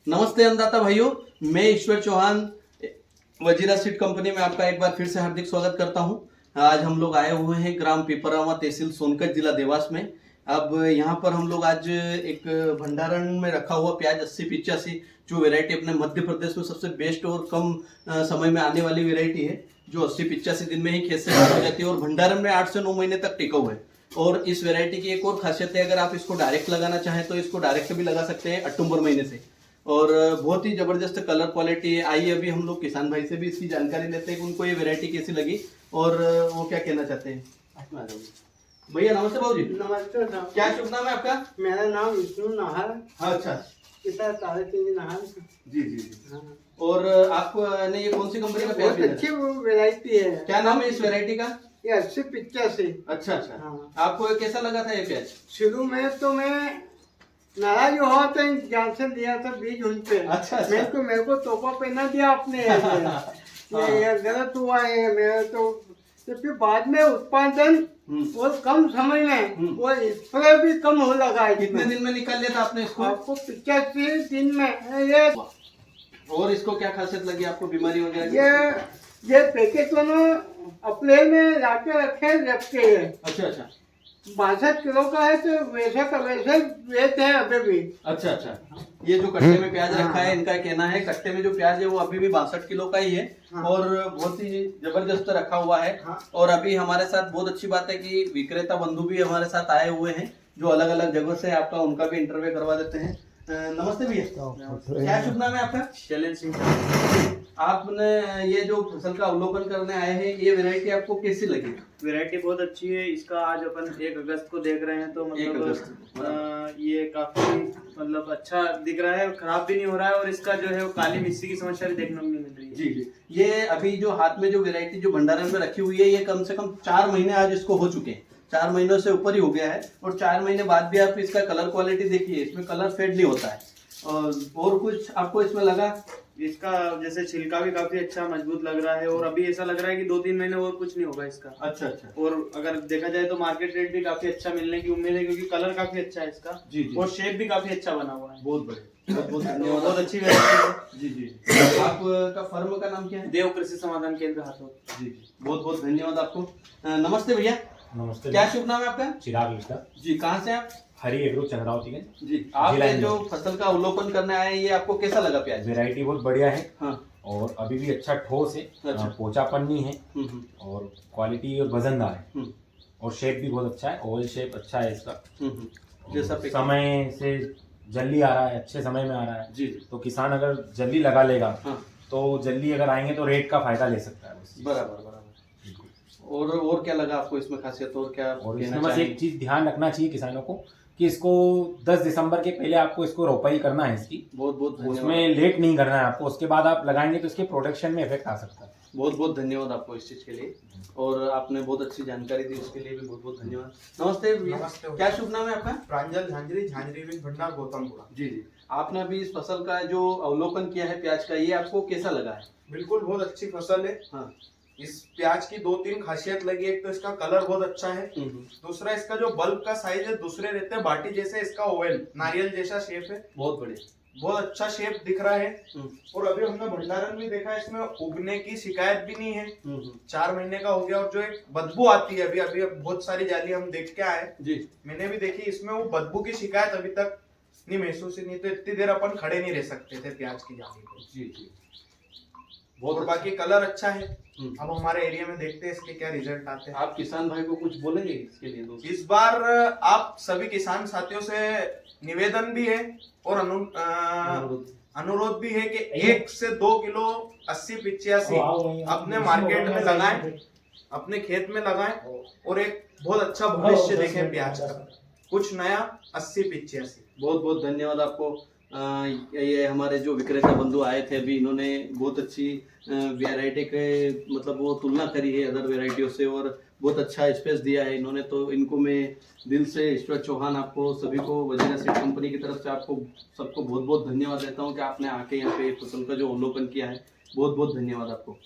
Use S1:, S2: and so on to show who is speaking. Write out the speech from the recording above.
S1: नमस्ते अन्नदाता भाइयों, मैं ईश्वर चौहान वजीरा सीड कंपनी में आपका एक बार फिर से हार्दिक स्वागत करता हूं। आज हम लोग आए हुए हैं ग्राम पिपरावा, तहसील सोनकत, जिला देवास में। अब यहाँ पर हम लोग आज एक भंडारण में रखा हुआ प्याज 80-85 जो वैरायटी अपने मध्य प्रदेश में सबसे बेस्ट और कम समय में आने वाली वैरायटी है, जो 80-85 दिन में ही खेत से बाहर हो जाती है और भंडारण में 8 से 9 महीने तक टिकाऊ है। और इस वैरायटी की एक और खासियत है, अगर आप इसको डायरेक्ट लगाना चाहें तो इसको डायरेक्ट भी लगा सकते हैं अक्टूबर महीने से। और बहुत ही जबरदस्त कलर क्वालिटी है। आइए अभी हम लोग किसान भाई से भी इसकी जानकारी लेते हैं कि उनको ये वैरायटी कैसी लगी और वो क्या कहना चाहते हैं। भैया नमस्ते भाऊ जी।
S2: नमस्ते साहब।
S1: क्या शुभ नाम है आपका?
S2: मेरा नाम विष्णु नाहर।
S1: हाँ, अच्छा
S2: पिता तारे सिंह नाहर।
S1: जी जी जी।
S2: हाँ।
S1: और आपने ये कौन सी कंपनी का प्याज
S2: बहुत
S1: भेजा?
S2: अच्छी वैरायटी है।
S1: क्या नाम है इस वैरायटी का?
S2: ये 80-85।
S1: अच्छा अच्छा।
S2: हाँ।
S1: आपको ये कैसा लगा था ये प्याज?
S2: शुरू में तो मैं नाराज हुआ था, जॉनसन दिया था बीज उन पे।
S1: अच्छा।
S2: मेरे को तोहफा पहना दिया आपने। ये गलत हुआ है मेरा तो फिर बाद में उत्पादन और कम समय में वो स्प्रे भी कम हो लगा है।
S1: कितने दिन में निकाल लिया था आपने इसको?
S2: आपको 85 दिन में ये।
S1: और इसको क्या खासियत लगी आपको, बीमारी वगैरह?
S2: ये पैकेट दोनों अप्रैल में लाके रखते हैं।
S1: अच्छा अच्छा।
S2: 62 किलो का है तो वैसा का वैसे वेट है अभी भी।
S1: अच्छा अच्छा। ये जो कट्टे में प्याज रखा है, इनका कहना है कट्टे में जो प्याज है वो अभी भी 62 किलो का ही है।
S2: हाँ।
S1: और बहुत ही जबरदस्त रखा हुआ है।
S2: हाँ। और
S1: अभी हमारे साथ बहुत अच्छी बात है कि विक्रेता बंधु भी हमारे साथ आए हुए हैं, जो अलग अलग जगह से आपका उनका भी इंटरव्यू करवा देते हैं। नमस्ते भैया, क्या शुभ नाम है आपका?
S3: शैलेंद्र सिंह।
S1: आपने ये जो फसल का अवलोकन करने आए हैं, ये वैरायटी आपको कैसी लगी?
S3: वैरायटी बहुत अच्छी है। इसका आज अपन 1 अगस्त को देख रहे हैं तो
S1: 1
S3: मतलब
S1: अगस्त।
S3: ये काफी मतलब अच्छा दिख रहा है, खराब भी नहीं हो रहा है और इसका जो है वो काली मिर्ची की समस्या भी देखने को नहीं मिल रही है।
S1: जी जी। ये अभी जो हाथ में जो वैरायटी जो भंडारण में रखी हुई है, ये कम से कम 4 महीने आज इसको हो चुके हैं। 4 महीनों से ऊपर ही हो गया है और 4 महीने बाद भी आप इसका कलर क्वालिटी देखिए, इसमें कलर फेड नहीं होता है। और कुछ आपको इसमें लगा?
S3: इसका जैसे छिलका भी काफी अच्छा मजबूत लग रहा है और अभी ऐसा लग रहा है कि 2-3 महीने और कुछ नहीं होगा इसका।
S1: अच्छा अच्छा।
S3: और अगर देखा जाए तो मार्केट रेट भी काफी अच्छा मिलने की उम्मीद है, क्योंकि कलर काफी अच्छा है इसका।
S1: जी जी।
S3: और शेप भी काफी अच्छा बना हुआ है।
S1: बहुत बढ़िया, बहुत बहुत धन्यवाद।
S3: बहुत अच्छी वैरायटी है।
S1: जी जी। आपका फर्म का नाम क्या है?
S3: देव कृषि समाधान केंद्र हाथोद।
S1: जी जी, बहुत बहुत धन्यवाद आपको। नमस्ते भैया,
S4: नमस्ते।
S1: क्या शुभ नाम है आपका?
S4: चिराग लिखा
S1: जी, कहाँ से आप?
S4: हरी एग्रो चंद्रावती है
S1: जी, आपने जो फसल का अवलोकन करने आए हैं, ये आपको कैसा लगा प्याज?
S4: वैरायटी बहुत बढ़िया है।
S1: हाँ।
S4: और अभी भी अच्छा ठोस है।
S1: अच्छा।
S4: पोचापन नहीं है और क्वालिटी और वजनदार है और शेप भी बहुत अच्छा है। ओवल शेप अच्छा है इसका।
S1: जैसा
S4: और समय से जल्दी आ रहा है, अच्छे समय में आ रहा है।
S1: जी।
S4: तो किसान अगर जल्दी लगा लेगा
S1: हाँ।
S4: तो जल्दी अगर आएंगे तो रेट का फायदा ले सकता है।
S1: बराबर बराबर। और क्या लगा आपको इसमें खासियत, और क्या
S4: और
S1: कहना
S4: इसमें बस
S1: चाहेंगे?
S4: एक चीज ध्यान रखना चाहिए किसानों को कि इसको 10 दिसंबर के पहले आपको इसको रोपाई करना है इसकी।
S1: बहुत बहुत धन्यवाद।
S4: उसमें लेट नहीं करना है आपको, उसके बाद आप लगाएंगे तो इसके प्रोडक्शन में इफेक्ट आ सकता है।
S1: बहुत बहुत धन्यवाद आपको इस चीज के लिए, और आपने बहुत अच्छी जानकारी दी, उसके लिए भी बहुत बहुत धन्यवाद। नमस्ते भैया,
S5: नमस्ते।
S1: क्या शुभ नाम है आपका?
S5: प्रांजल झांझरी, झांझरी विंग भंडार, गौतमपुरा।
S1: जी जी। आपने अभी इस फसल का जो अवलोकन किया है प्याज का, ये आपको कैसा लगा है?
S5: बिल्कुल बहुत अच्छी फसल है।
S1: हाँ।
S5: इस प्याज की 2-3 खासियत लगी। एक तो इसका कलर बहुत अच्छा है। दूसरा इसका जो बल्ब का साइज है, दूसरे रहते हैं बाटी जैसे, इसका ओवल नारियल जैसा शेप है।
S1: बहुत बढ़िया,
S5: बहुत अच्छा शेप दिख रहा है। और अभी हमने भंडारण भी देखा है, इसमें उगने की शिकायत भी नहीं है। 4 महीने का हो गया। और जो एक बदबू आती है अभी अभी बहुत सारी जाली हम देख के आए
S1: जी,
S5: मैंने भी देखी, इसमें वो बदबू की शिकायत अभी तक नहीं महसूस ही नहीं। तो इतनी देर अपन खड़े नहीं रह सकते थे प्याज की जाली को।
S1: जी जी।
S5: और बाकी कलर अच्छा है। अब हमारे एरिया में देखते हैं इसके क्या रिजल्ट आते हैं।
S1: आप किसान भाई को कुछ बोलेंगे इसके लिए दोस्त?
S5: इस बार आप सभी किसान साथियों से निवेदन भी है और अनुरोध भी है कि 1 से 2 किलो 80-85 अपने मार्केट में लगाएं, अपने खेत में लगाएं और एक बहुत अच्छा भविष्य देखें प्याज का। कुछ नया 80-85।
S1: बहुत बहुत धन्यवाद आपको। ये हमारे जो विक्रेता बंधु आए थे अभी, इन्होंने बहुत अच्छी वैरायटी के मतलब वो तुलना करी है अदर वैरायटियों से और बहुत अच्छा स्पेस दिया है इन्होंने। तो इनको मैं दिल से, ईश्वर चौहान, आपको सभी को वजीरा सीड कंपनी की तरफ से आपको सबको बहुत बहुत धन्यवाद देता हूँ कि आपने आके यहाँ पे फसल का जो अवलोकन किया है। बहुत बहुत धन्यवाद आपको।